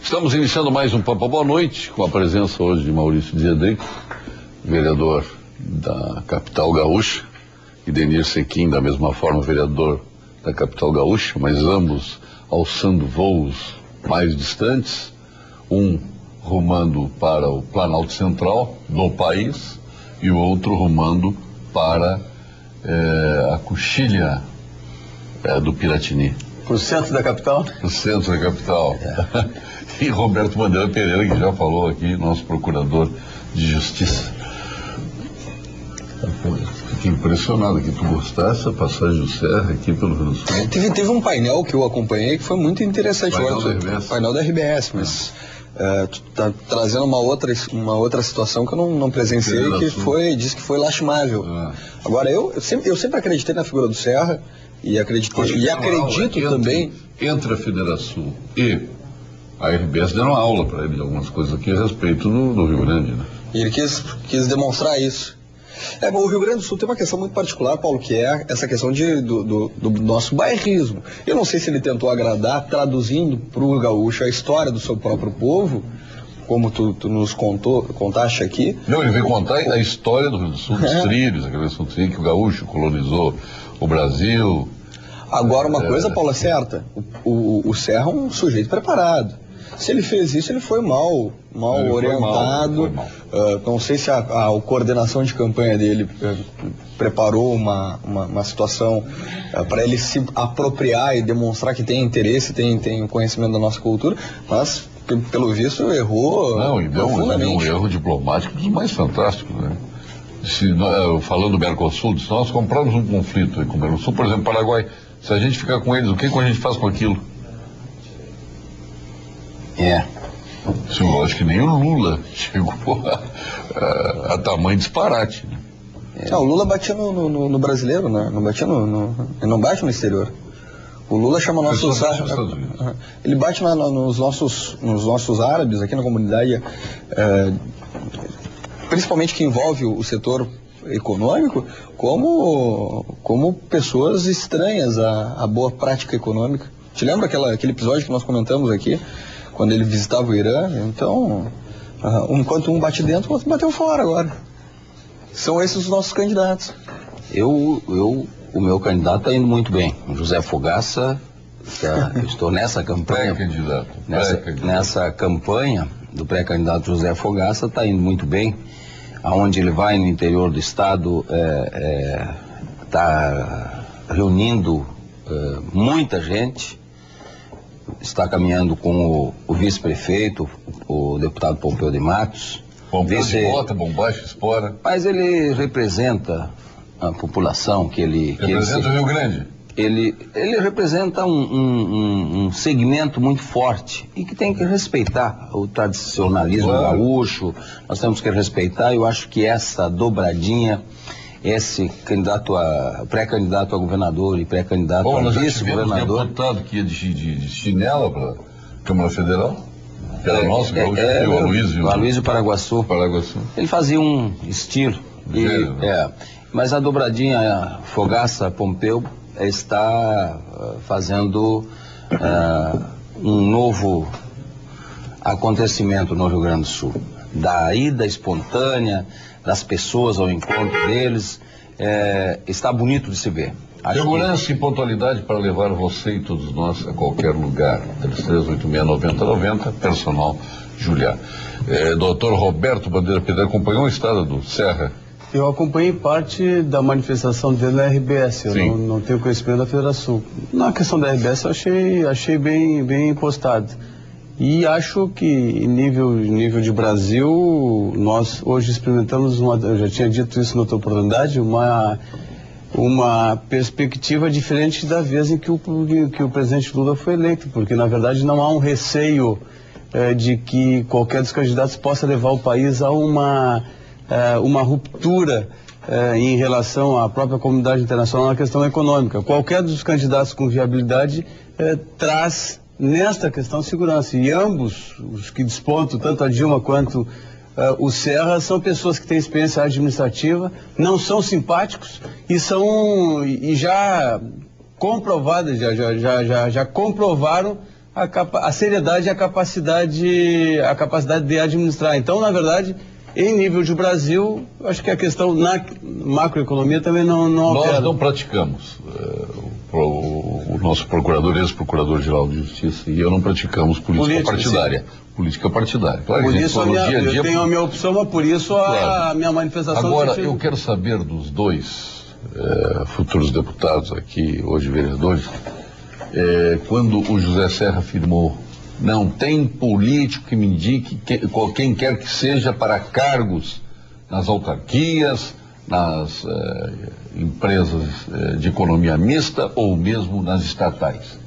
Estamos iniciando mais um Papo Boa Noite, com a presença hoje de Maurício Diedeck, vereador da capital gaúcha, e Denir Sequim, da mesma forma, vereador da capital gaúcha, mas ambos alçando voos mais distantes, um rumando para o Planalto Central do país e o outro rumando para a coxilha do Piratini. Para o centro da capital? Para o centro da capital. E Roberto Bandeira Pereira, que já falou aqui, nosso procurador de justiça. Fiquei impressionado que tu gostasse da passagem do Serra aqui pelo Rio do Sul. Teve um painel que eu acompanhei que foi muito interessante. Painel da RBS, mas tu tá trazendo uma outra situação que eu não presenciei, diz que foi lastimável. Agora, eu sempre acreditei na figura do Serra e acredito também. Entre a Federação e a RBS deram aula para ele de algumas coisas aqui a respeito do Rio Grande, né? E ele quis demonstrar isso. Bom, o Rio Grande do Sul tem uma questão muito particular, Paulo, que é essa questão do nosso bairrismo. Eu não sei se ele tentou agradar, traduzindo para o gaúcho a história do seu próprio povo, como tu nos contaste aqui. Não, ele veio contar a história do Rio do Sul, dos trilhos, aquela questão que o gaúcho colonizou o Brasil. Agora, uma coisa, Paulo, é certa. O Serra é um sujeito preparado. Se ele fez isso, ele foi mal orientado. Não sei se a coordenação de campanha dele preparou uma situação para ele se apropriar e demonstrar que tem interesse, tem conhecimento da nossa cultura, mas, pelo visto, errou. Não, e deu um erro diplomático dos mais fantásticos, né? Falando do Mercosul, se nós compramos um conflito com o Mercosul, por exemplo, Paraguai, se a gente ficar com eles, o que a gente faz com aquilo? Eu acho que nem o Lula chegou a tamanho disparate, né? O Lula batia no brasileiro, né? Não batia ele não bate no exterior. O Lula chama nossos ele bate nos nossos árabes aqui na comunidade, principalmente que envolve o setor econômico, como pessoas estranhas à boa prática econômica. Te lembra aquele episódio que nós comentamos aqui, quando ele visitava o Irã? Então, enquanto um bate dentro, o outro bateu fora agora. São esses os nossos candidatos. O meu candidato está indo muito bem. O José Fogaça, eu estou nessa campanha. Nessa campanha do pré-candidato José Fogaça, está indo muito bem. Aonde ele vai no interior do estado, está reunindo muita gente. Está caminhando com o vice-prefeito, o deputado Pompeu de Matos. Pompeu de bota, bombacha, espora. Mas ele representa a população que ele... Representa o Rio Grande? Ele representa um segmento muito forte e que tem que respeitar o tradicionalismo gaúcho. Nós temos que respeitar. Eu acho que essa dobradinha, esse pré-candidato a governador e pré-candidato a vice-governador... Um deputado que ia de chinela para a Câmara Federal, que era nosso, o Aloysio Paraguaçu. Ele fazia um estilo. Mas a dobradinha Fogaça-Pompeu está fazendo um novo acontecimento no Rio Grande do Sul. Da ida espontânea das pessoas ao encontro deles, está bonito de se ver. Segurança e pontualidade para levar você e todos nós a qualquer lugar. 33869090, personal Juliá. Doutor Roberto Bandeira Pereira acompanhou a estrada do Serra? Eu acompanhei parte da manifestação dele na RBS, eu não tenho conhecimento da Federação. Na questão da RBS eu achei bem postado. E acho que em nível de Brasil, nós hoje experimentamos, eu já tinha dito isso na outra oportunidade, uma perspectiva diferente da vez em que o presidente Lula foi eleito, porque na verdade não há um receio de que qualquer dos candidatos possa levar o país a uma ruptura em relação à própria comunidade internacional na questão econômica. Qualquer dos candidatos com viabilidade traz nesta questão segurança. E ambos, os que despontam, tanto a Dilma quanto o Serra, são pessoas que têm experiência administrativa, não são simpáticos e já comprovadas, já comprovaram a seriedade e a capacidade de administrar. Então, na verdade, em nível de Brasil, acho que a questão na macroeconomia também não altera. Nós não praticamos. O nosso procurador, ex-procurador-geral de Justiça, e eu não praticamos política partidária. Sim. Política partidária. Claro, por isso eu tenho a minha opção, mas por isso a minha manifestação... Agora, eu quero saber dos dois futuros deputados aqui, hoje vereadores, quando o José Serra afirmou: não tem político que me indique quem quer que seja para cargos nas autarquias, nas empresas de economia mista ou mesmo nas estatais.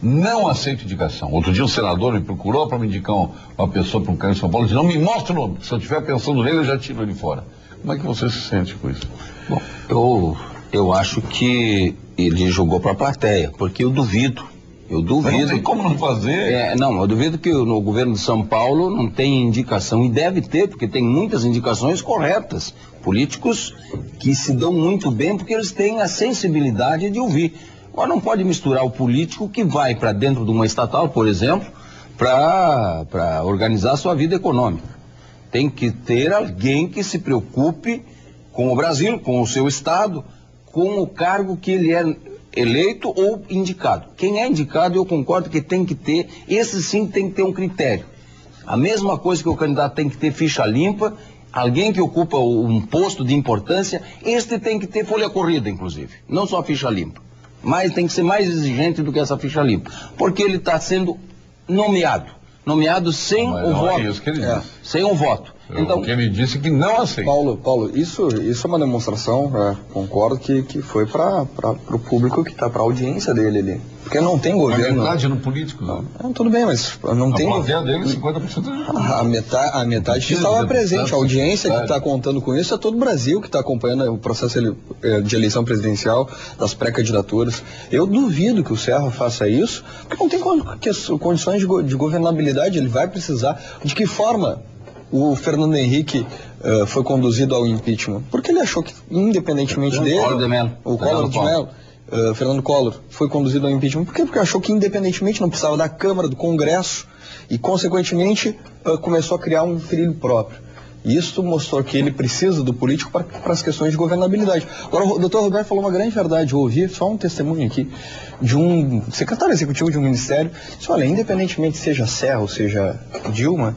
Não aceito indicação. Outro dia um senador me procurou para me indicar uma pessoa para um cargo em São Paulo e disse: não me mostra o nome, se eu estiver pensando nele eu já tiro ele fora. Como é que você se sente com isso? Bom, eu acho que ele jogou para a plateia, porque eu duvido. Mas não tem como não fazer. Eu duvido que no governo de São Paulo não tenha indicação, e deve ter, porque tem muitas indicações corretas. Políticos que se dão muito bem porque eles têm a sensibilidade de ouvir. Agora, não pode misturar o político que vai para dentro de uma estatal, por exemplo, para organizar a sua vida econômica. Tem que ter alguém que se preocupe com o Brasil, com o seu estado, com o cargo que ele é eleito ou indicado. Quem é indicado, eu concordo que tem que ter, esse sim tem que ter um critério. A mesma coisa que o candidato tem que ter ficha limpa, alguém que ocupa um posto de importância, este tem que ter folha corrida, inclusive, não só ficha limpa. Mas tem que ser mais exigente do que essa ficha limpa, porque ele está sendo nomeado sem o voto. É isso que ele disse. Sem o voto. Então, o que ele disse que não aceita. Paulo, isso é uma demonstração, concordo que foi para o público que está, para a audiência dele ali. Porque não tem governo. A metade no político. Tudo bem, mas não tem governo. Dele, 50%. A metade que estava presente. A audiência que está contando com isso é todo o Brasil que está acompanhando o processo de eleição presidencial, das pré-candidaturas. Eu duvido que o Serra faça isso, porque não tem condições de governabilidade. Ele vai precisar. De que forma o Fernando Henrique foi conduzido ao impeachment? Porque ele achou que, independentemente dele, o Collor de Mello, Fernando Collor, foi conduzido ao impeachment. Por quê? Porque achou que, independentemente, não precisava da Câmara, do Congresso, e, consequentemente, começou a criar um trilho próprio. E isso mostrou que ele precisa do político para as questões de governabilidade. Agora, o doutor Roberto falou uma grande verdade. Eu ouvi só um testemunho aqui de um secretário executivo de um ministério. Disse: olha, independentemente seja Serra ou seja Dilma,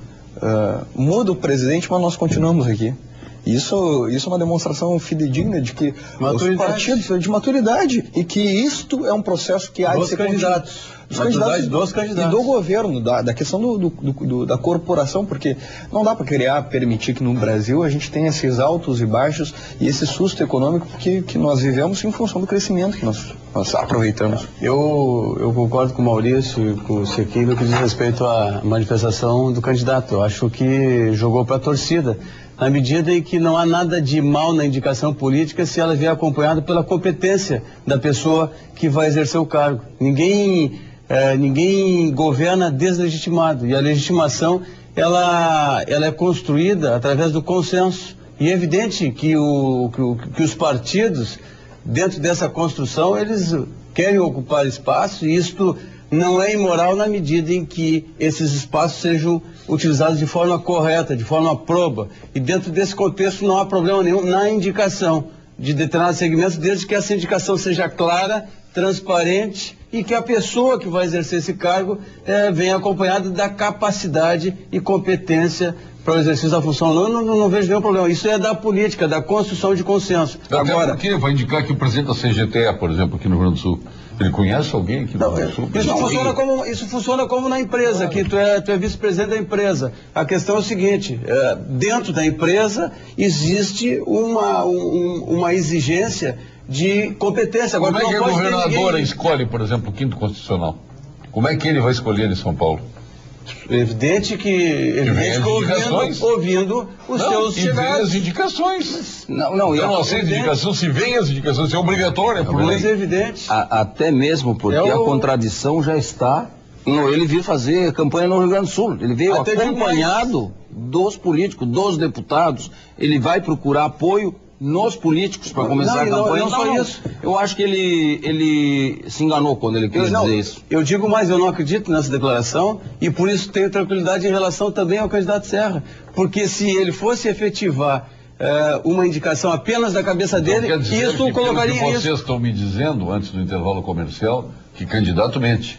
muda o presidente, mas nós continuamos aqui. Isso é uma demonstração fidedigna de que os partidos de maturidade, e que isto é um processo que há de ser candidatos. Dos candidatos e do governo, da questão da corporação, porque não dá para permitir que no Brasil a gente tenha esses altos e baixos e esse susto econômico que nós vivemos em função do crescimento que nós aproveitamos. Eu concordo com o Maurício e com o Sequim no que diz respeito à manifestação do candidato. Eu acho que jogou para a torcida, na medida em que não há nada de mal na indicação política se ela vier acompanhada pela competência da pessoa que vai exercer o cargo. Ninguém governa deslegitimado, e a legitimação ela é construída através do consenso. E é evidente que os partidos, dentro dessa construção, eles querem ocupar espaço, e isto não é imoral na medida em que esses espaços sejam utilizados de forma correta, de forma proba. E dentro desse contexto não há problema nenhum na indicação de determinados segmentos, desde que essa indicação seja clara, transparente, e que a pessoa que vai exercer esse cargo venha acompanhada da capacidade e competência para o exercício da função. Não vejo nenhum problema. Isso é da política, da construção de consenso. Agora, por que vai indicar que o presidente da CGTE, por exemplo, aqui no Rio Grande do Sul, ele conhece alguém aqui no Rio Grande do Sul? Isso funciona como na empresa, que tu é vice-presidente da empresa. A questão é o seguinte: dentro da empresa existe uma exigência de competência. Agora, como é que a governadora escolhe, por exemplo, o quinto constitucional? Como é que ele vai escolher em São Paulo? Evidente que ouvindo os seus chegados. As indicações. Eu não aceito indicação, se vem as indicações, é obrigatório, por lei. Mas é evidente. Até mesmo porque a contradição já está. Ele veio fazer campanha no Rio Grande do Sul. Ele veio acompanhado dos políticos, dos deputados. Ele vai procurar apoio nos políticos para começar a campanha. Não só isso. Eu acho que ele se enganou quando ele quis dizer isso. Eu digo mais, eu não acredito nessa declaração e por isso tenho tranquilidade em relação também ao candidato Serra. Porque se ele fosse efetivar uma indicação apenas da cabeça dele, quer dizer isso que colocaria pelo que isso. vocês estão me dizendo antes do intervalo comercial, que candidato mente.